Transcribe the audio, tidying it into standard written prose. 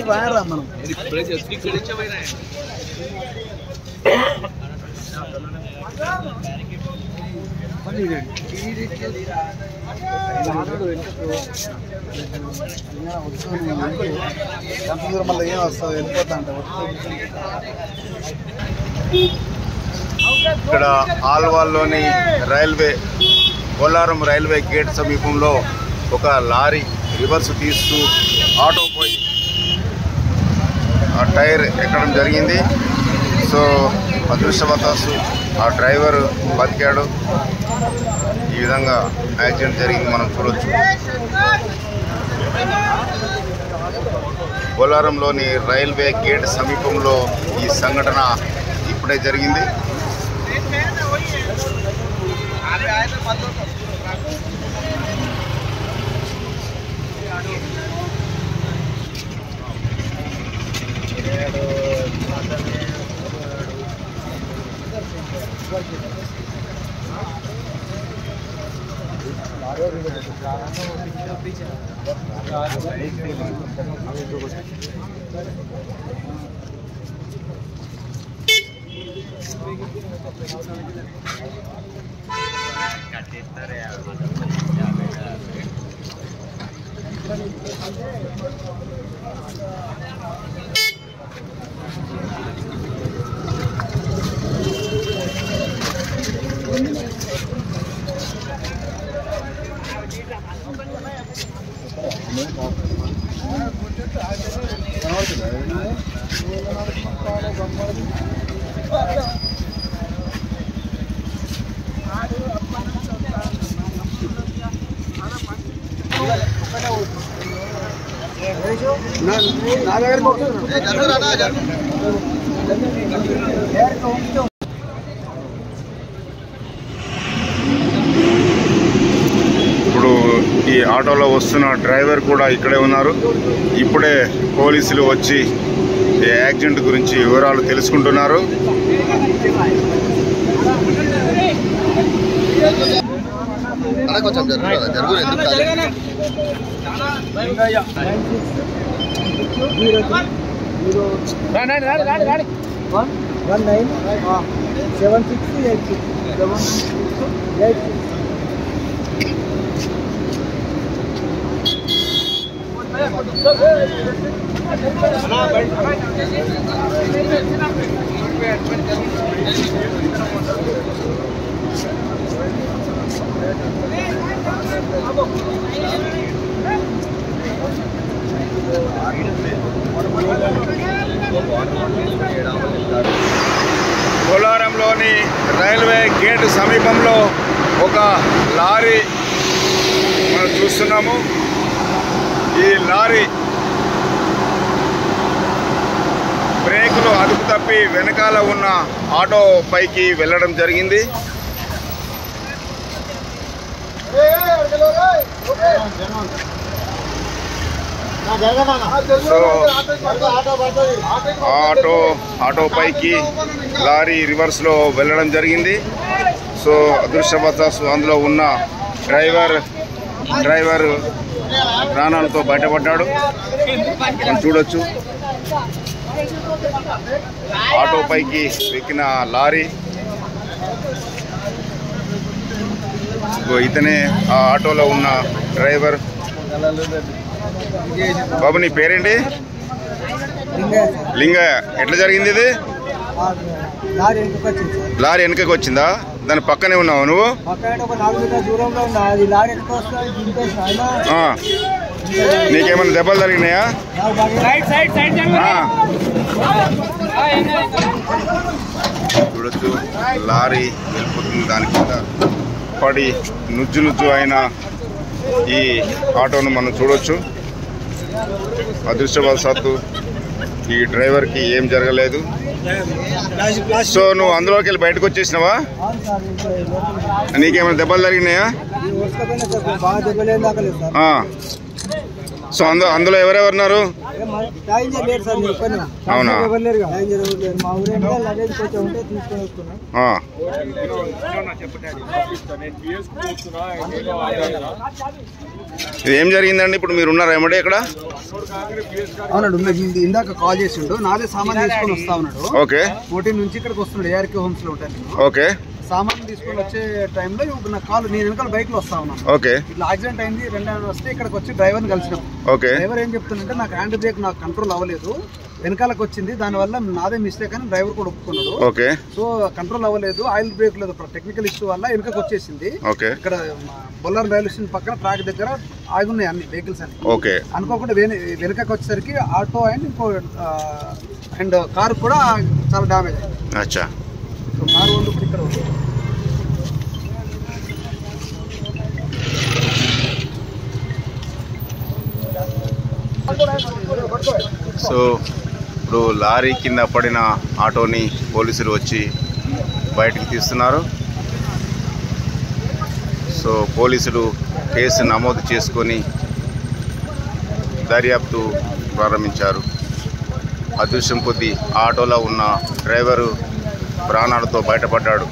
రాయరా మనం మళ్ళీ ఏం వస్తుంది వెళ్ళిపోతా అంటే ఇక్కడ ఆల్వాల్లోని పోలారం రైల్వే గేట్ సమీపంలో ఒక లారీ రివర్స్ తీస్తూ ఆటో పోయి ఆ టైర్ ఎక్కడం జరిగింది. సో అదృష్టవశాత్తు ఆ డ్రైవర్ బతికాడు. ఈ విధంగా యాక్సిడెంట్ జరిగింది మనం చూడొచ్చు. పోలారంలోని రైల్వే గేట్ సమీపంలో ఈ సంఘటన ఇప్పుడే జరిగింది. ఇప్పుడు ఈ ఆటోలో వస్తున్న డ్రైవర్ కూడా ఇక్కడే ఉన్నారు. ఇప్పుడే పోలీసులు వచ్చి ఈ యాక్సిడెంట్ గురించి వివరాలు తెలుసుకుంటున్నారు. పోలారంలోని రైల్వే గేట్ సమీపంలో ఒక లారీ మనం చూస్తున్నాము. ఈ లారీ బ్రేకులు అదుపు తప్పి వెనకాల ఉన్న ఆటో పైకి వెళ్ళడం జరిగింది. సో ఆటో పైకి లారీ రివర్స్ లో వెళ్ళడం జరిగింది. సో అదృష్టవశాత్తు అందులో ఉన్న డ్రైవర్ ప్రాణాలతో బయటపడ్డాడు. మనం చూడొచ్చు ఆటో పైకి ఎక్కిన లారీ. ఇతనే ఆ ఆటోలో ఉన్న డ్రైవర్. బాబు నీ పేరేంటి? లింగయ్య. ఎట్లా జరిగింది ఇది? లారీ వెనకకి వచ్చిందా? దాని పక్కనే ఉన్నావు నువ్వు? నీకేమైనా దెబ్బలు తగిలినాయా? చూడొచ్చు లారీ వెళ్ళిపోతుంది. దాని కింద పడి నుజ్జు అయిన ఈ ఆటోను మనం చూడొచ్చు. అదృష్టవశాత్తు ఈ డ్రైవర్కి ఏం జరగలేదు. సో నువ్వు అందులోకి వెళ్ళి బయటకు వచ్చేసినావా? నీకేమైనా దెబ్బలు జరిగినాయా? సో అందులో ఎవరెవరు ఉన్నారు? అవునా? ఇది ఏం జరిగిందండి? ఇప్పుడు మీరు ఉన్నారా ఏమంటే ఇక్కడ? అవునండి, ఇందాక కాల్ చేసిండు, నాదే సామాన్ తీసుకొని వస్తా ఉన్నాడు. ఓకే. 14 నుంచి ఇక్కడికి వస్తున్నాడు, ఏఆర్కే హోమ్స్ లో ఉంటాను. ఓకే. సామాన్ తీసుకొని వచ్చే టైంలో నా కాల్, నేను వెనకాల బైక్ లో వస్తా ఉన్నాను. ఓకే. ఇట్లా యాక్సిడెంట్ అయింది, రెండో వస్తే ఇక్కడికి వచ్చి డ్రైవర్ ని కలిసినాం. ఓకే. డ్రైవర్ ఏం చెప్తుందంటే నాకు హ్యాండ్ బ్రేక్ నాకు కంట్రోల్ అవ్వలేదు, వెనకాలకు వచ్చింది, దానివల్ల నాదే మిస్టేక్ అని డ్రైవర్ కూడా ఒప్పుకున్నాడు. ఓకే. సో కంట్రోల్ అవ్వలేదు, ఆయిల్ బ్రేక్ లేదు, టెక్నికల్ ఇష్యూ వల్ల వెనకకు వచ్చేసింది. ఓకే. ఇక్కడ బొల్లారం రైల్వే స్టేషన్ పక్కన ట్రాక్ దగ్గర ఆగున్నాయి అన్ని వెహికల్స్ అన్ని. ఓకే. అనుకోకుండా వెనకకు వచ్చేసరికి ఆటో అండ్ అండ్ కారు కూడా చాలా డ్యామేజ్ అయింది. అచ్చా. సో కారు వాళ్ళు ఇప్పుడు ఇక్కడ ఉంది. సో ఇప్పుడు లారీ కింద పడిన ఆటోని పోలీసులు వచ్చి బయటికి తీస్తున్నారు. సో పోలీసులు కేసు నమోదు చేసుకొని దర్యాప్తు ప్రారంభించారు. అదృష్టం కొద్దీ ఆటోలో ఉన్న డ్రైవరు ప్రాణాలతో బయటపడ్డాడు.